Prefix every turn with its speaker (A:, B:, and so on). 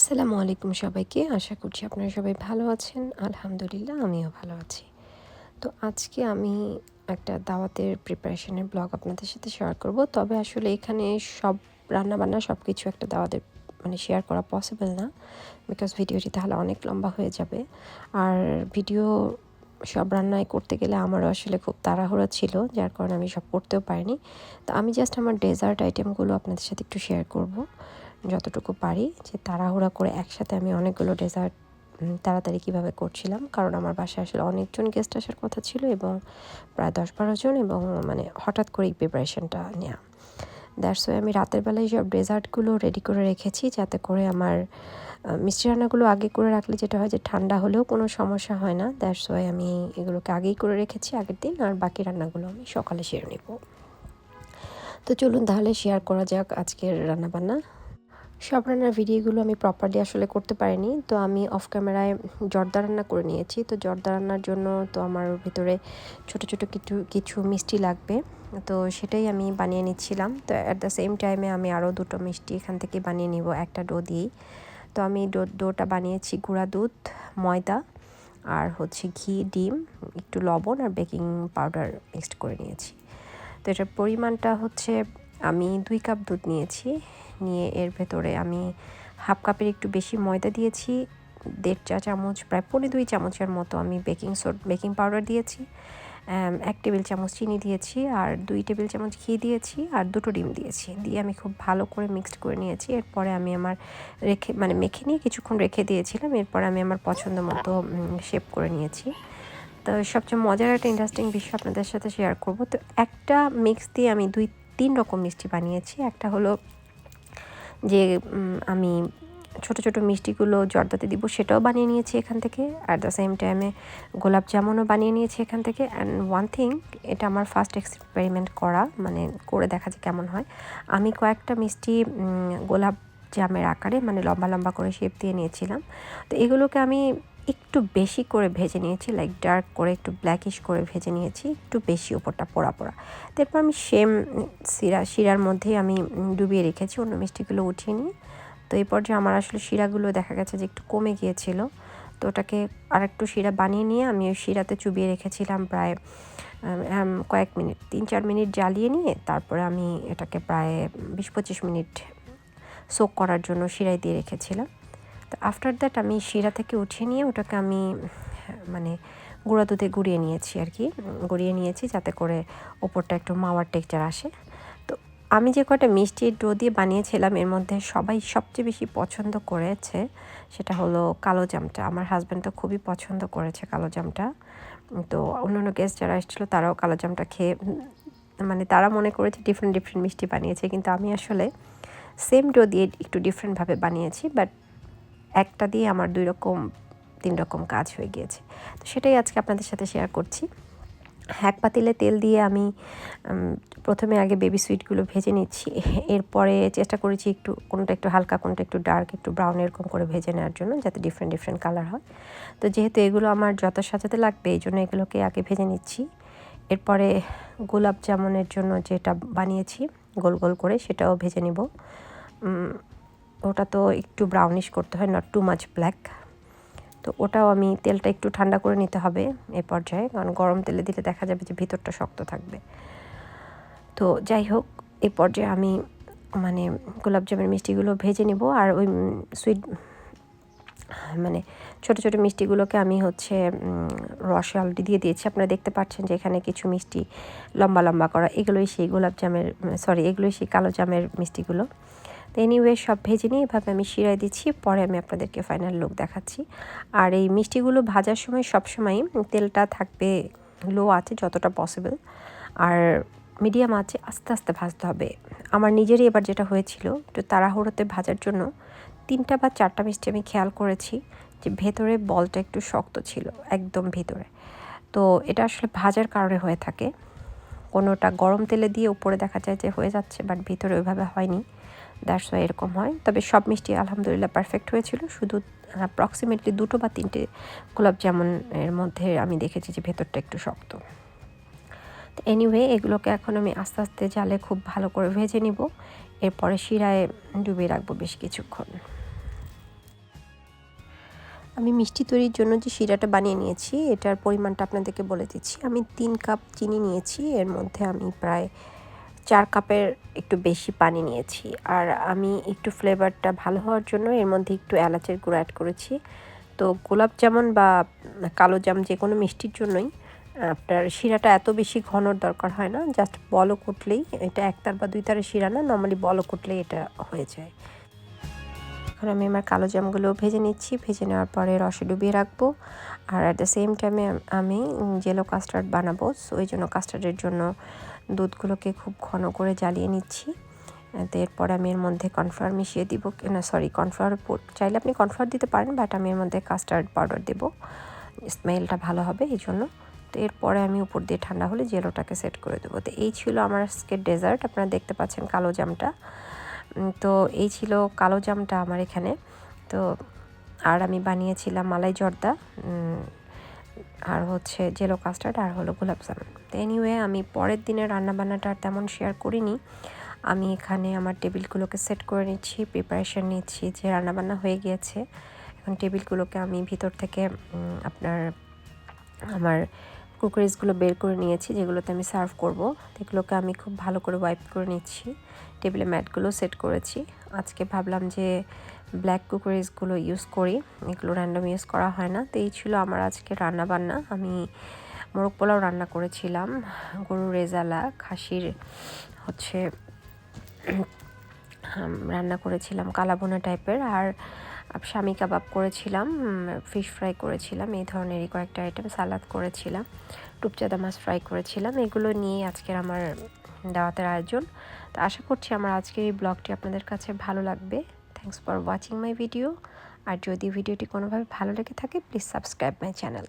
A: আসসালামু আলাইকুম সবাইকে। আশা করছি আপনারা সবাই ভালো আছেন। আলহামদুলিল্লাহ আমিও ভালো আছি। তো আজকে আমি একটা দাওয়াতের প্রিপারেশনের ব্লগ আপনাদের সাথে শেয়ার করব। তবে আসলে এখানে সব রান্নাবান্না সবকিছু একটা দাওয়াতের শেয়ার করা পসিবল না। বিকজ ভিডিওটি তাহলে অনেক লম্বা হয়ে যাবে। আর ভিডিও সব রান্নাই করতে গেলে আমারও আসলে খুব তাড়াহুড়ো ছিল, যার কারণে আমি সব করতেও পারিনি। তো আমি জাস্ট আমার ডেজার্ট আইটেমগুলো আপনাদের সাথে একটু শেয়ার করব যতটুকু পারি। যে তাড়াহুড়া করে একসাথে আমি অনেকগুলো ডেজার্ট তাড়াতাড়ি কীভাবে করছিলাম, কারণ আমার বাসায় আসলে অনেকজন গেস্ট আসার কথা ছিল এবং প্রায় 10-12 জন, এবং হঠাৎ করেই প্রিপারেশনটা নেওয়া। দ্যাটস ওয়াই আমি রাতের বেলায় সব ডেজার্টগুলো রেডি করে রেখেছি, যাতে করে আমার মিষ্টি রান্নাগুলো আগে করে রাখলে যেটা হয় যে ঠান্ডা হলেও কোনো সমস্যা হয় না। দ্যাটস ওয়াই আমি এগুলোকে আগেই করে রেখেছি আগের দিন, আর বাকি রান্নাগুলো আমি সকালে সেরে নেব। তো চলুন তাহলে শেয়ার করা যাক আজকের রান্নাবান্না। সব রান্নার ভিডিওগুলো আমি প্রপারলি আসলে করতে পারিনি, তো আমি অফ ক্যামেরায় জর্দা রান্না করে নিয়েছি। তো জর্দা রান্নার জন্য তো আমার ভিতরে ছোট ছোট কিছু মিষ্টি লাগবে, তো সেটাই আমি বানিয়ে নিচ্ছিলাম। তো অ্যাট দ্য সেম টাইমে আমি আরও দুটো মিষ্টি এখান থেকে বানিয়ে নিব একটা ডো দিয়েই। তো আমি ডোটা বানিয়েছি গুঁড়া দুধ, ময়দা আর ঘি, ডিম, একটু লবণ আর বেকিং পাউডার মিক্সড করে নিয়েছি। তো এটার পরিমাণটা আমি 2 কাপ দুধ নিয়েছি, নিয়ে এর ভেতরে আমি হাফ কাপের একটু বেশি ময়দা দিয়েছি, 1.5 চা চামচ প্রায় 2.25 চামচের মতো আমি বেকিং পাউডার দিয়েছি, 1 টেবিল চামচ চিনি দিয়েছি, আর 2 টেবিল চামচ ঘি দিয়েছি, আর 2টো ডিম দিয়েছি। দিয়ে আমি খুব ভালো করে মিক্সড করে নিয়েছি। এরপরে আমি আমার মেখে নিয়ে কিছুক্ষণ রেখে দিয়েছিলাম। এরপরে আমি আমার পছন্দ মতো শেপ করে নিয়েছি। তো সবচেয়ে মজার একটা ইন্টারেস্টিং বিষয় আপনাদের সাথে শেয়ার করব। তো একটা মিক্স দিয়ে আমি 2-3 রকম মিষ্টি বানিয়েছি। একটা হলো যে আমি ছোট ছোট মিষ্টিগুলো জর্দাতে দিব, সেটাও বানিয়ে নিয়েছি এখান থেকে। অ্যাট দ্য সেম টাইমে গোলাপ জামুনও বানিয়ে নিয়েছি এখান থেকে। অ্যান্ড ওয়ান থিং, এটা আমার ফার্স্ট এক্সপেরিমেন্ট করা, করে দেখা যায় কেমন হয়। আমি কয়েকটা মিষ্টি গোলাপ জামের আকারে লম্বা লম্বা করে শেপ দিয়ে নিয়েছিলাম। তো এগুলোকে আমি একটু বেশি করে ভেজে নিয়েছি, লাইক ডার্ক করে একটু ব্ল্যাকিশ করে ভেজে নিয়েছি, একটু বেশি ওপরটা পোড়া পোড়া। তারপর আমি সেম শিরার মধ্যেই আমি ডুবিয়ে রেখেছি অন্য মিষ্টিগুলো উঠিয়ে নিয়ে। তো এই পর্যায়ে আমার আসলে শিরাগুলো দেখা গেছে যে একটু কমে গিয়েছিল, তো ওটাকে আরেকটু শিরা বানিয়ে নিয়ে আমি ওই শিরাতে চুবিয়ে রেখেছিলাম প্রায় কয়েক মিনিট, 3-4 মিনিট জ্বালিয়ে নিয়ে তারপরে আমি এটাকে প্রায় 20-25 মিনিট সোক করার জন্য শিরায় দিয়ে রেখেছিলাম। তো আফটার দ্যাট আমি শিরা থেকে উঠিয়ে নিয়ে ওটাকে আমি গুঁড়া দুধে গুঁড়িয়ে নিয়েছি যাতে করে ওপরটা একটু মাওয়ার টেক্সচার আসে। তো আমি যে কয়টা মিষ্টি ডো দিয়ে বানিয়েছিলাম, এর মধ্যে সবাই সবচেয়ে বেশি পছন্দ করেছে সেটা হলো কালো জামটা। আমার হাজব্যান্ড তো খুবই পছন্দ করেছে কালো জামটা। তো অন্যান্য গেস্ট যারা এসেছিলো তারাও কালো জামটা খেয়ে তারা মনে করেছে ডিফারেন্ট মিষ্টি বানিয়েছে, কিন্তু আমি আসলে সেম ডো দিয়ে একটু ডিফারেন্টভাবে বানিয়েছি। বাট একটা দিয়ে আমার 2-3 রকম কাজ হয়ে গিয়েছে। তো সেটাই আজকে আপনাদের সাথে শেয়ার করছি। এক পাতিলে তেল দিয়ে আমি প্রথমে আগে বেবি সুইটগুলো ভেজে নিচ্ছি। এরপরে চেষ্টা করেছি কোনটা একটু হালকা, কোনটা একটু ডার্ক, একটু ব্রাউন এরকম করে ভেজে নেওয়ার জন্য, যাতে ডিফারেন্ট কালার হয়। তো যেহেতু এগুলো আমার যত সাজাতে লাগবে এই জন্য এগুলোকে আগে ভেজে নিচ্ছি। এরপরে গোলাপ জামুনের জন্য যেটা বানিয়েছি গোল গোল করে, সেটাও ভেজে নিব। ওটা তো একটু ব্রাউনিশ করতে হয়, নট টু মাচ ব্ল্যাক। তো ওটাও আমি তেলটা একটু ঠান্ডা করে নিতে হবে এ পর্যায়ে, কারণ গরম তেলে দিলে দেখা যাবে যে ভিতরটা শক্ত থাকবে। তো যাই হোক, এই পর্যায়ে আমি গোলাপ জামের মিষ্টিগুলো ভেজে নিব। আর ওই সুইট ছোটো ছোটো মিষ্টিগুলোকে আমি রসে অলরেডি দিয়ে দিয়েছি। আপনারা দেখতে পাচ্ছেন যে এখানে কিছু মিষ্টি লম্বা লম্বা করা, এগুলোই সেই কালো জামের মিষ্টিগুলো। তো এনিওয়ে সব ভেজে নিয়ে এভাবে আমি শিরায় দিচ্ছি, পরে আমি আপনাদেরকে ফাইনাল লুক দেখাচ্ছি। আর এই মিষ্টিগুলো ভাজার সময় সবসময় তেলটা থাকবে লো আছে যতটা পসিবল, আর মিডিয়াম আছে আস্তে আস্তে ভাজতে হবে। আমার নিজেরই এবার যেটা হয়েছিল, একটু তাড়াহুড়োতে ভাজার জন্য 3টা বা 4টা মিষ্টি আমি খেয়াল করেছি যে ভেতরে বলটা একটু শক্ত ছিল, একদম ভিতরে। তো এটা আসলে ভাজার কারণে হয়ে থাকে। কোনোটা গরম তেলে দিয়ে উপরে দেখা যায় যে হয়ে যাচ্ছে, বাট ভিতরে ওইভাবে হয়নি, দ্যাটস ওয়াই এরকম হয়। তবে সব মিষ্টি আলহামদুলিল্লাহ পারফেক্ট হয়েছিল, শুধু অ্যাপ্রক্সিমেটলি 2টো বা 3টে গোলাপ জামুনের মধ্যে আমি দেখেছি যে ভেতরটা একটু শক্ত। তো এনিওয়ে এগুলোকে এখন আমি আস্তে আস্তে জালে খুব ভালো করে ভেজে নিব। এরপরে শিরায় ডুবিয়ে রাখবো বেশ কিছুক্ষণ। আমি মিষ্টি তৈরির জন্য যে শিরাটা বানিয়ে নিয়েছি এটার পরিমাণটা আপনাদেরকে বলে দিচ্ছি। আমি 3 কাপ চিনি নিয়েছি, এর মধ্যে আমি প্রায় 4 কাপের একটু বেশি পানি নিয়েছি। আর আমি একটু ফ্লেভারটা ভালো হওয়ার জন্য এর মধ্যে একটু এলাচের গুঁড়ো অ্যাড করেছি। তো গোলাপ জামুন বা কালো জাম যে কোনো মিষ্টির জন্যই আপনার শিরাটা এত বেশি ঘনর দরকার হয় না, জাস্ট বলক উঠলেই, এটা একতার বা 2 তারের শিরা না, নর্মালি বলক উঠলেই এটা হয়ে যায়। এখন আমি আমার কালো জামগুলো ভেজে নিচ্ছি, ভেজে নেওয়ার পরে রসে ডুবিয়ে রাখবো। আর অ্যাট দ্য সেম টাইমে আমি জেলো কাস্টার্ড বানাবো, সো এই জন্য কাস্টার্ডের জন্য দুধগুলোকে খুব ঘন করে জ্বালিয়ে নিচ্ছি। তো এরপরে আমি এর মধ্যে কর্নফ্লাওয়ার মিশিয়ে দিব, না সরি কর্নফ্লাওয়ার চাইলে আপনি কর্নফ্লাওয়ার দিতে পারেন, বাট আমি এর মধ্যে কাস্টার্ড পাউডার দেবো, স্মেলটা ভালো হবে এই জন্য। তো এরপরে আমি উপর দিয়ে ঠান্ডা হলে জেলোটাকে সেট করে দেবো। তো এই ছিল আমার আজকের ডেজার্ট। আপনারা দেখতে পাচ্ছেন কালো জামটা। তো এই ছিল কালো জামটা আমার এখানে। তো আর আমি বানিয়েছিলাম মালাই জর্দা, আর হচ্ছে জেলো কাস্টার্ড, আর হলো গোলাপ জামুন। তো এনিওয়ে আমি পরের দিনের রান্নাবান্নাটা আর তেমন শেয়ার করিনি। আমি এখানে আমার টেবিলগুলোকে সেট করে নিচ্ছি, প্রিপারেশান নিচ্ছি যে রান্নাবান্না হয়ে গিয়েছে। এখন টেবিলগুলোকে আমি ভিতর থেকে আপনার আমার কুকারিজগুলো বের করে নিয়েছি, যেগুলোতে আমি সার্ভ করব। এগুলোকে আমি খুব ভালো করে ওয়াইপ করে নিচ্ছি। টেবিলে ম্যাটগুলো সেট করেছি। আজকে ভাবলাম যে ব্ল্যাক কুকারিজগুলো ইউজ করি, এগুলো র্যান্ডম ইউজ করা হয় না। তো এই ছিল আমার আজকে রান্নাবান্না। আমি মোরগ পোলাও রান্না করেছিলাম, গরুর রেজালা, খাসির হচ্ছে রান্না করেছিলাম কালাবোনা টাইপের, আর স্বামী কাবাব করেছিলাম, ফিশ ফ্রাই করেছিলাম, এই ধরনেরই কয়েকটা আইটেম, সালাদ করেছিলাম, রূপচাঁদা মাছ ফ্রাই করেছিলাম। এগুলো নিয়ে আজকের আমার দাওয়াতের আয়োজন। তো আশা করছি আমার আজকের এই ব্লগটি আপনাদের কাছে ভালো লাগবে। Thanks for watching my video. আর যদি ভিডিওটি কোনোভাবে ভালো লেগে থাকে প্লিজ সাবস্ক্রাইব মাই চ্যানেল।